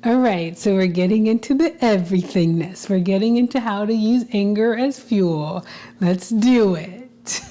All right, so we're getting into the everythingness. We're getting into how to use anger as fuel. Let's do it.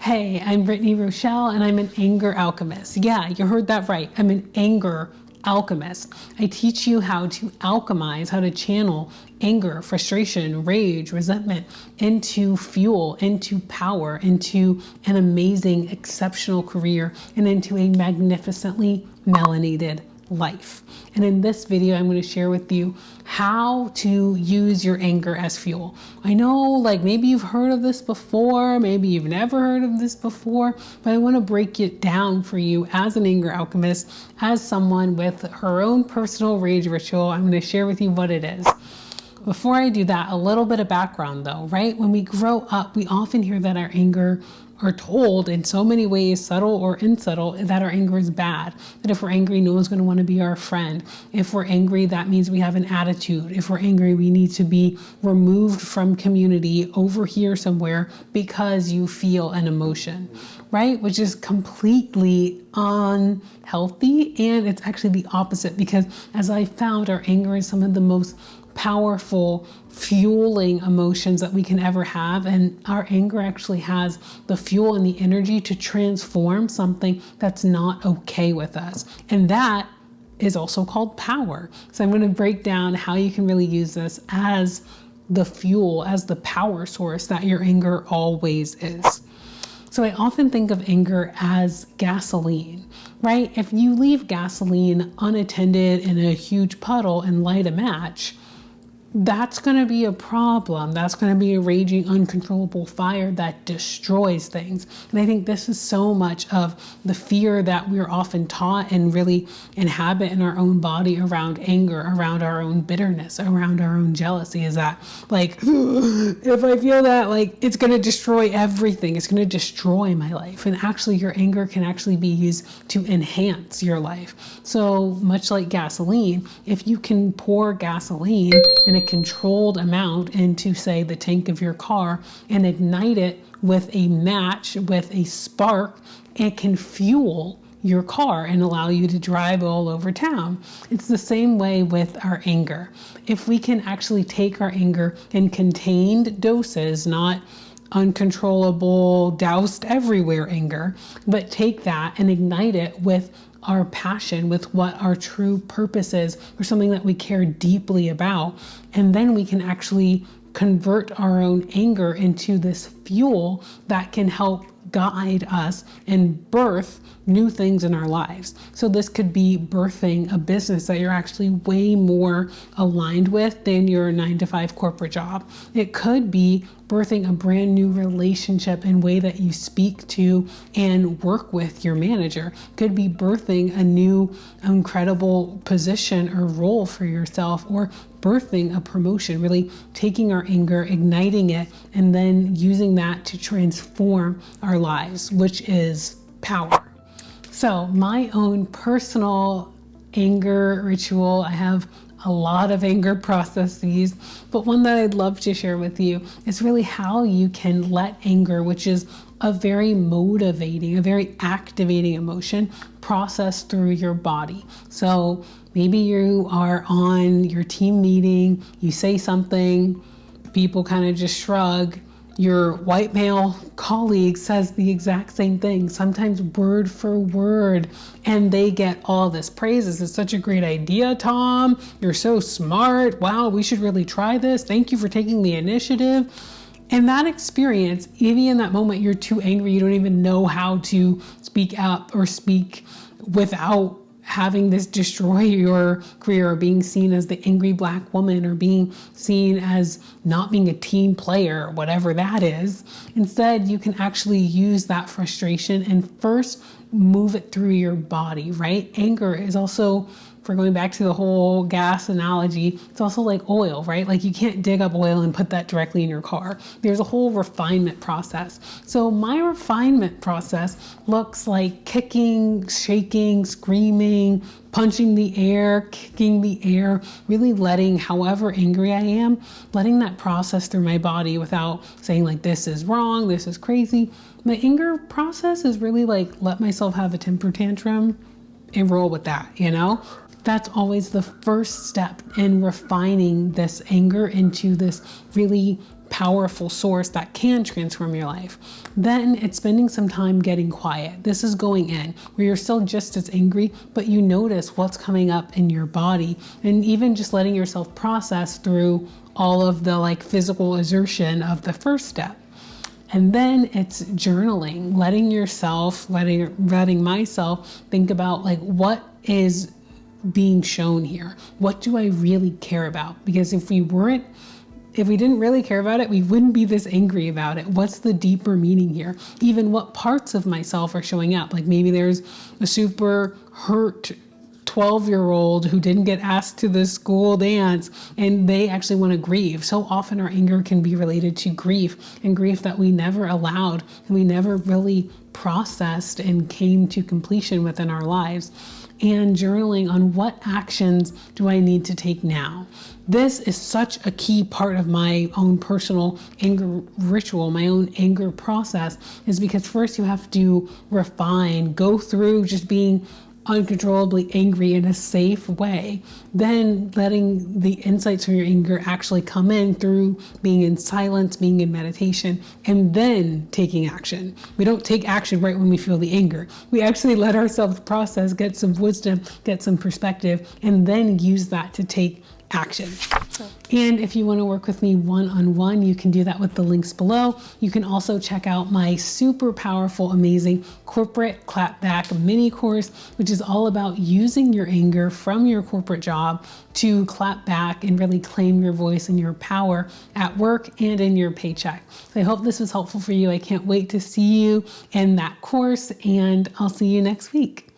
Hey, I'm Brittany Rochelle, and I'm an anger alchemist. Yeah, you heard that right. I'm an anger alchemist. I teach you how to alchemize, how to channel anger, frustration, rage, resentment into fuel, into power, into an amazing, exceptional career, and into a magnificently melanated life. And in this video, I'm going to share with you how to use your anger as fuel. I know, like, maybe you've heard of this before, maybe you've never heard of this before, but I want to break it down for you as an anger alchemist, as someone with her own personal rage ritual. I'm going to share with you what it is. Before I do that, a little bit of background though, right? When we grow up, we often hear that our anger, are told in so many ways, subtle or unsubtle, that our anger is bad. That if we're angry, no one's going to want to be our friend. If we're angry, that means we have an attitude. If we're angry, we need to be removed from community over here somewhere because you feel an emotion, right? Which is completely unhealthy. And it's actually the opposite, because as I found, our anger is some of the most powerful fueling emotions that we can ever have, and our anger actually has the fuel and the energy to transform something that's not okay with us, and that is also called power. So I'm going to break down how you can really use this as the fuel, as the power source that your anger always is. So I often think of anger as gasoline, right? If you leave gasoline unattended in a huge puddle and light a match, that's going to be a problem. That's going to be a raging, uncontrollable fire that destroys things. And I think this is so much of the fear that we're often taught and really inhabit in our own body around anger, around our own bitterness, around our own jealousy, is that, like, if I feel that, like, it's going to destroy everything. It's going to destroy my life. And actually, your anger can actually be used to enhance your life. So much like gasoline, if you can pour gasoline in a controlled amount into, say, the tank of your car and ignite it with a match, with a spark, it can fuel your car and allow you to drive all over town. It's the same way with our anger. If we can actually take our anger in contained doses, not uncontrollable, doused everywhere anger, but take that and ignite it with our passion, with what our true purpose is, or something that we care deeply about. And then we can actually convert our own anger into this fuel that can help guide us and birth new things in our lives. So this could be birthing a business that you're actually way more aligned with than your 9-to-5 corporate job. It could be birthing a brand new relationship and way that you speak to and work with your manager. Could be birthing a new incredible position or role for yourself, or birthing a promotion, really taking our anger, igniting it, and then using that to transform our lives, which is power. So my own personal anger ritual, I have a lot of anger processes, but one that I'd love to share with you is really how you can let anger, which is a very motivating, a very activating emotion, process through your body. So maybe you are on your team meeting, you say something, people kind of just shrug. Your white male colleague says the exact same thing, sometimes word for word, and they get all this praise. This is such a great idea, Tom. You're so smart. Wow, we should really try this. Thank you for taking the initiative. And that experience, even in that moment, you're too angry. You don't even know how to speak up or speak without having this destroy your career, or being seen as the angry black woman, or being seen as not being a team player, whatever that is. Instead, you can actually use that frustration and first move it through your body, right? Anger is also, for going back to the whole gas analogy, it's also like oil, right? Like, you can't dig up oil and put that directly in your car. There's a whole refinement process. So my refinement process looks like kicking, shaking, screaming, punching the air, kicking the air, really letting, however angry I am, letting that process through my body without saying, like, this is wrong, this is crazy. My anger process is really like, let myself have a temper tantrum and roll with that, you know? that's always the first step in refining this anger into this really powerful source that can transform your life. Then it's spending some time getting quiet. This is going in where you're still just as angry, but you notice what's coming up in your body, and even just letting yourself process through all of the like physical exertion of the first step. And then it's journaling, letting myself think about like, what is being shown here? What do I really care about? Because if we didn't really care about it, we wouldn't be this angry about it. What's the deeper meaning here? Even what parts of myself are showing up? Like maybe there's a super hurt 12-year-old who didn't get asked to the school dance and they actually want to grieve. So often our anger can be related to grief, and grief that we never allowed and we never really processed and came to completion within our lives. And journaling on what actions do I need to take now. This is such a key part of my own personal anger ritual, my own anger process, is because first you have to refine, go through just being uncontrollably angry in a safe way, then letting the insights from your anger actually come in through being in silence, being in meditation, and then taking action. We don't take action right when we feel the anger. We actually let ourselves process, get some wisdom, get some perspective, and then use that to take action. And if you want to work with me one-on-one, you can do that with the links below. You can also check out my super powerful, amazing corporate clapback mini course, which is all about using your anger from your corporate job to clap back and really claim your voice and your power at work and in your paycheck. So I hope this was helpful for you. I can't wait to see you in that course, and I'll see you next week.